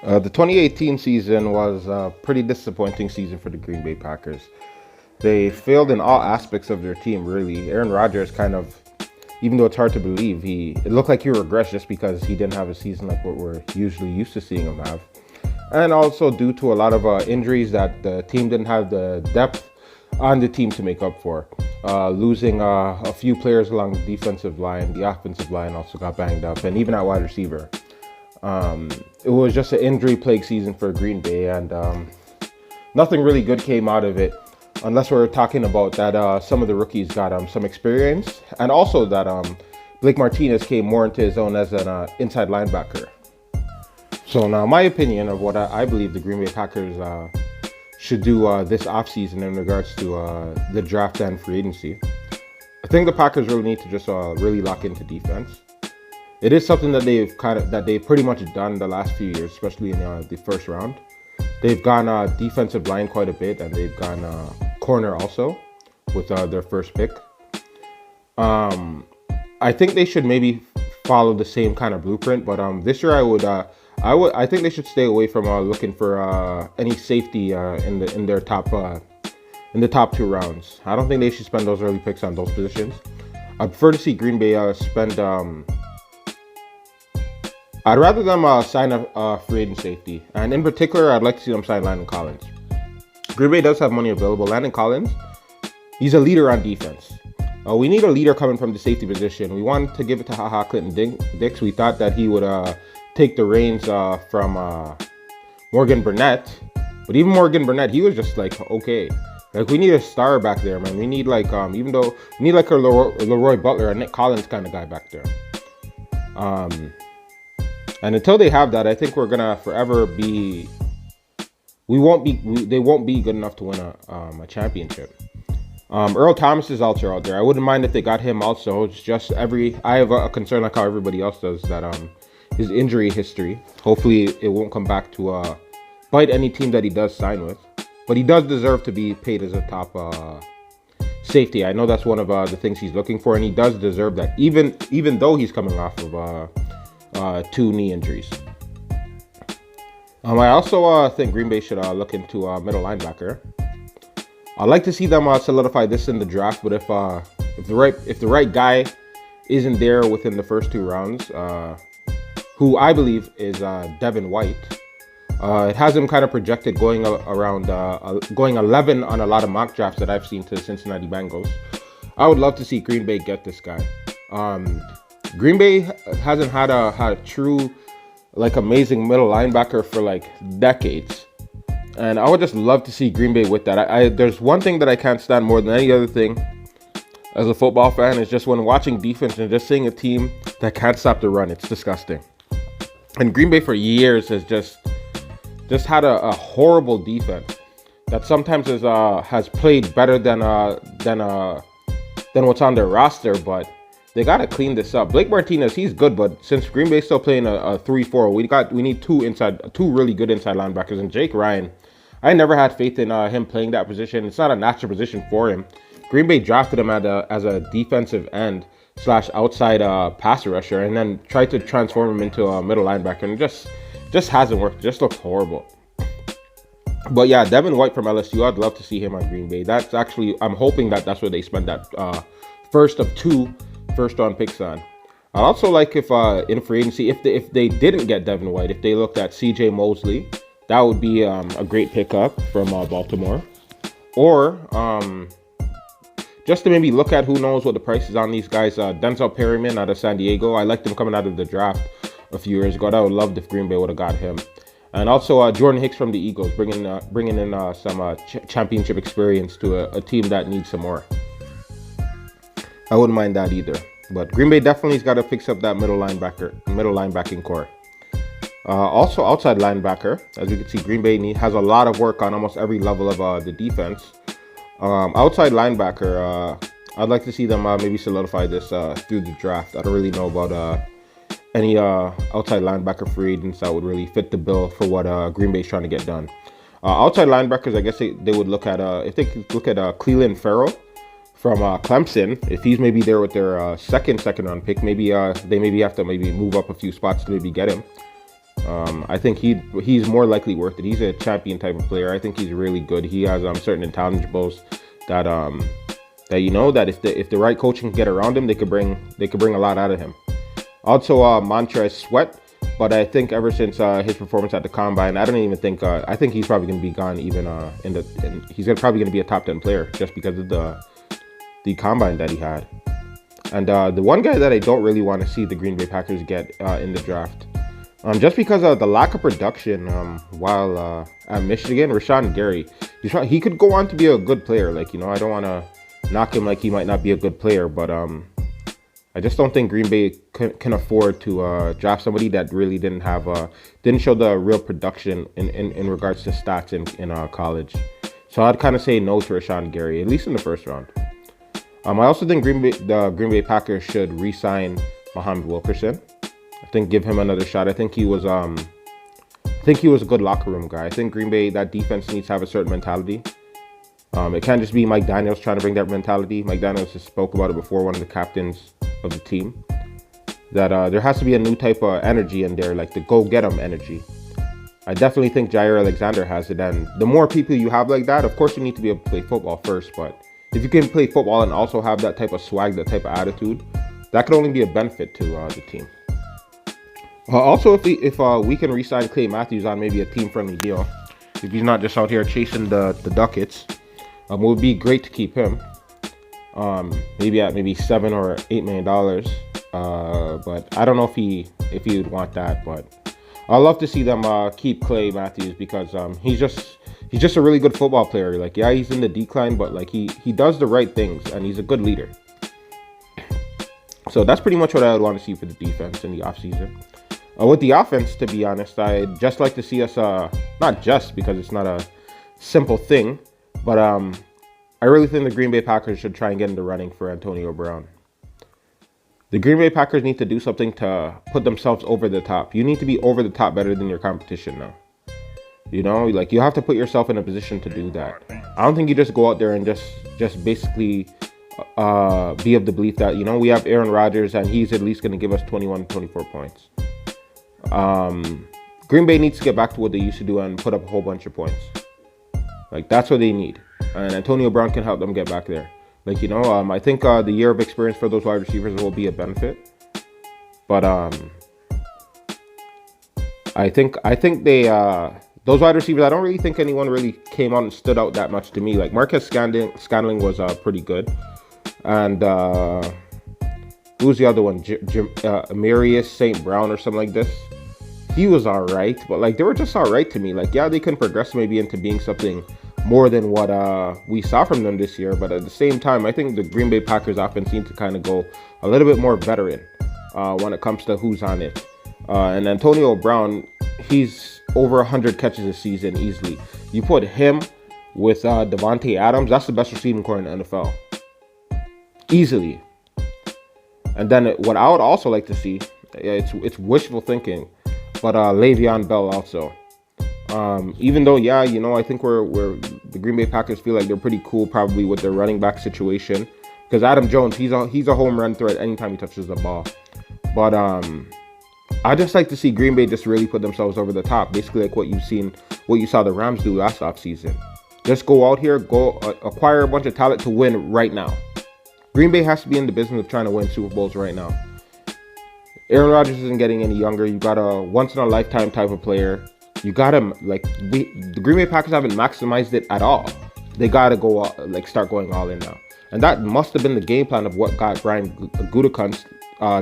The 2018 season was a pretty disappointing season for the Green Bay Packers. They failed in all aspects of their team, really. Aaron Rodgers kind of, even though it's hard to believe, it looked like he regressed just because he didn't have a season like what we're usually used to seeing him have. And also due to a lot of injuries that the team didn't have the depth on the team to make up for. Losing a few players along the defensive line, the offensive line also got banged up, and even at wide receiver. It was just an injury-plagued season for Green Bay, and nothing really good came out of it, unless we're talking about that some of the rookies got some experience, and also that Blake Martinez came more into his own as an inside linebacker. So now my opinion of what I believe the Green Bay Packers should do this offseason in regards to the draft and free agency. I think the Packers really need to just really lock into defense. It is something that they've pretty much done the last few years, especially in the first round. They've gone defensive line quite a bit, and they've gone corner also with their first pick. I think they should maybe follow the same kind of blueprint, but this year I think they should stay away from looking for any safety in the top two rounds. I don't think they should spend those early picks on those positions. I prefer to see Green Bay spend. I'd rather them sign a free agent safety, and in particular, I'd like to see them sign Landon Collins. Green Bay does have money available. Landon Collins, he's a leader on defense. We need a leader coming from the safety position. We wanted to give it to HaHa Clinton-Dix. We thought that he would take the reins from Morgan Burnett, but even Morgan Burnett, he was just like, okay. Like, we need a star back there, man. We need even though we need like a Leroy Butler, a Nick Collins kind of guy back there. And until they have that, I think we're gonna forever be. They won't be good enough to win a championship. Earl Thomas is also out there. I wouldn't mind if they got him also. It's just I have a concern like how everybody else does that his injury history. Hopefully it won't come back to bite any team that he does sign with. But he does deserve to be paid as a top safety. I know that's one of the things he's looking for, and he does deserve that. Even though he's coming off of 2 knee injuries. I also think Green Bay should look into middle linebacker. I'd like to see them solidify this in the draft, but if the right guy isn't there within the first 2 rounds, who I believe is Devin White, it has him kind of projected going going 11 on a lot of mock drafts that I've seen to the Cincinnati Bengals. I would love to see Green Bay get this guy. Green Bay hasn't had a true, amazing middle linebacker for decades, and I would just love to see Green Bay with that. There's one thing that I can't stand more than any other thing as a football fan is just when watching defense and just seeing a team that can't stop the run. It's disgusting. And Green Bay for years has just had a horrible defense that sometimes has played better than what's on their roster, but they gotta clean this up. Blake Martinez, he's good, but since Green Bay's still playing a 3-4, we need two really good inside linebackers. And Jake Ryan, I never had faith in him playing that position. It's not a natural position for him. Green Bay drafted him as a defensive end / outside passer rusher, and then tried to transform him into a middle linebacker, and it just hasn't worked. It just looks horrible. But yeah, Devin White from LSU, I'd love to see him on Green Bay. I'm hoping that's where they spend that first of 2 first-round picks on. I'd also like if in free agency, if they didn't get Devin White, if they looked at C.J. Mosley, that would be a great pickup from Baltimore. Or just to maybe look at who knows what the price is on these guys. Denzel Perryman out of San Diego. I liked him coming out of the draft a few years ago. I would love if Green Bay would have got him. And also Jordan Hicks from the Eagles, bringing in some championship experience to a team that needs some more. I wouldn't mind that either. But Green Bay definitely has got to fix up that middle linebacking core. Also, outside linebacker, as you can see, Green Bay has a lot of work on almost every level of the defense. Outside linebacker, I'd like to see them maybe solidify this through the draft. I don't really know about any outside linebacker free agents that would really fit the bill for what Green Bay's trying to get done. Outside linebackers, I guess they would look at, if they could look at Clelin Ferrell from Clemson. If he's maybe there with their second round pick, maybe they have to move up a few spots to maybe get him. I think he's more likely worth it. He's a champion type of player. I think he's really good. He has certain intangibles that that if the right coaching can get around him, they could bring a lot out of him. Also, Montrez Sweat, but I think ever since his performance at the combine, I don't even think I think he's probably going to be gone even he's probably going to be a top 10 player just because of the combine that he had. And the one guy that I don't really want to see the Green Bay Packers get in the draft, just because of the lack of production while at Michigan, Rashawn Gary, he could go on to be a good player. Like, I don't want to knock him like he might not be a good player, but I just don't think Green Bay can afford to draft somebody that really didn't show the real production in regards to stats in college. So I'd kind of say no to Rashawn Gary, at least in the first round. I also think the Green Bay Packers should re-sign Muhammad Wilkerson. I think give him another shot. I think he was a good locker room guy. I think Green Bay, that defense needs to have a certain mentality. It can't just be Mike Daniels trying to bring that mentality. Mike Daniels just spoke about it before, one of the captains of the team, that there has to be a new type of energy in there, like the go-get-em energy. I definitely think Jair Alexander has it, and the more people you have like that, of course you need to be able to play football first, but if you can play football and also have that type of swag, that type of attitude, that could only be a benefit to the team. Also, if we can re-sign Clay Matthews on maybe a team-friendly deal, if he's not just out here chasing the ducats, it would be great to keep him. Maybe at $7 or $8 million. But I don't know if he would want that. But I'd love to see them keep Clay Matthews because he's just a really good football player. Like, yeah, he's in the decline, but like he does the right things and he's a good leader. So that's pretty much what I would want to see for the defense in the offseason. With the offense, to be honest, I'd just like to see us, not just because it's not a simple thing, but I really think the Green Bay Packers should try and get in the running for Antonio Brown. The Green Bay Packers need to do something to put themselves over the top. You need to be over the top better than your competition now. Like you have to put yourself in a position to do that. I don't think you just go out there and just basically be of the belief that, we have Aaron Rodgers and he's at least going to give us 21, 24 points. Green Bay needs to get back to what they used to do and put up a whole bunch of points. Like, that's what they need. And Antonio Brown can help them get back there. Like, I think the year of experience for those wide receivers will be a benefit. But I think they those wide receivers, I don't really think anyone really came out and stood out that much to me. Like, Marquez Scantling was pretty good. And who was the other one? Amarius St. Brown or something like this. He was all right, but like they were just all right to me. Like, yeah, they can progress maybe into being something more than what we saw from them this year. But at the same time, I think the Green Bay Packers offense needs to kind of go a little bit more veteran when it comes to who's on it. And Antonio Brown, he's over 100 catches a season easily. You put him with Devontae Adams, that's the best receiving core in the NFL. Easily. And then what I would also like to see, it's wishful thinking, but Le'Veon Bell also. Even though, yeah, I think we're the Green Bay Packers feel like they're pretty cool probably with their running back situation, because Adam Jones, he's a home run threat anytime he touches the ball. But I just like to see Green Bay just really put themselves over the top, basically like what you saw the Rams do last offseason. Just go out here, acquire a bunch of talent to win right now. Green Bay has to be in the business of trying to win Super Bowls right now. Aaron Rodgers isn't getting any younger. You got a once-in-a-lifetime type of player. You got him, the Green Bay Packers haven't maximized it at all. They got to go, start going all in now. And that must have been the game plan of what got Brian Gutekunst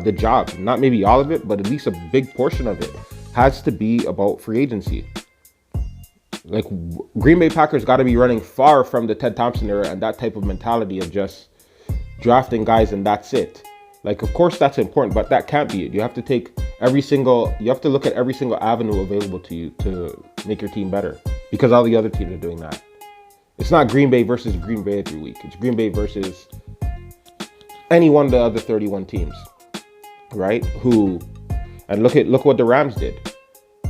the job. Not maybe all of it, but at least a big portion of it has to be about free agency. Like, Green Bay Packers got to be running far from the Ted Thompson era and that type of mentality of just drafting guys and that's it. Like, of course that's important, but that can't be it. You have to look at every single avenue available to you to make your team better, because all the other teams are doing that. It's not Green Bay versus Green Bay every week. It's Green Bay versus any one of the other 31 teams, right? And look what the Rams did.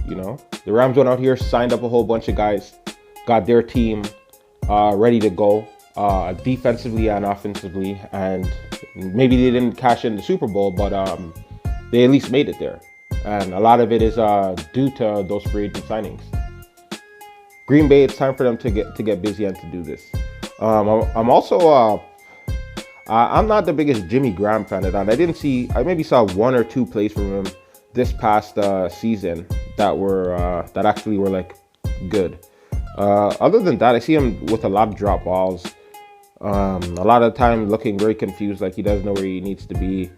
The Rams went out here, signed up a whole bunch of guys, got their team ready to go defensively and offensively, and maybe they didn't cash in the Super Bowl, but they at least made it there. and a lot of it is due to those free agent signings. Green Bay, it's time for them to get busy and to do this. I'm also I'm not the biggest Jimmy Graham fan at all. I maybe saw 1 or 2 plays from him this past season that actually were like good. Other than that, I see him with a lot of drop balls. A lot of the time looking very confused, like he doesn't know where he needs to be.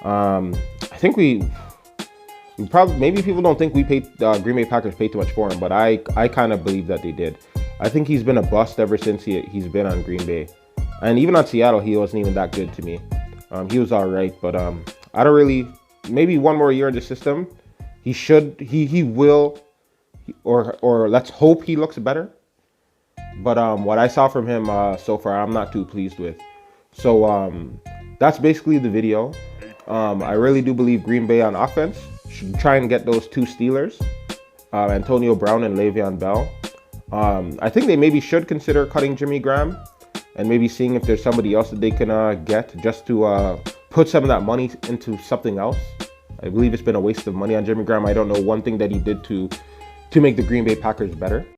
I think we probably, maybe people don't think we paid Green Bay Packers paid too much for him, but I kind of believe that they did. I think he's been a bust ever since he's been on Green Bay, and even on Seattle he wasn't even that good to me. He was all right, but I don't really. Maybe 1 more year in the system, he will, or let's hope he looks better. But what I saw from him so far, I'm not too pleased with. So that's basically the video. I really do believe Green Bay on offense should try and get those 2 Steelers, Antonio Brown and Le'Veon Bell. I think they maybe should consider cutting Jimmy Graham and maybe seeing if there's somebody else that they can get just to put some of that money into something else. I believe it's been a waste of money on Jimmy Graham. I don't know one thing that he did to make the Green Bay Packers better.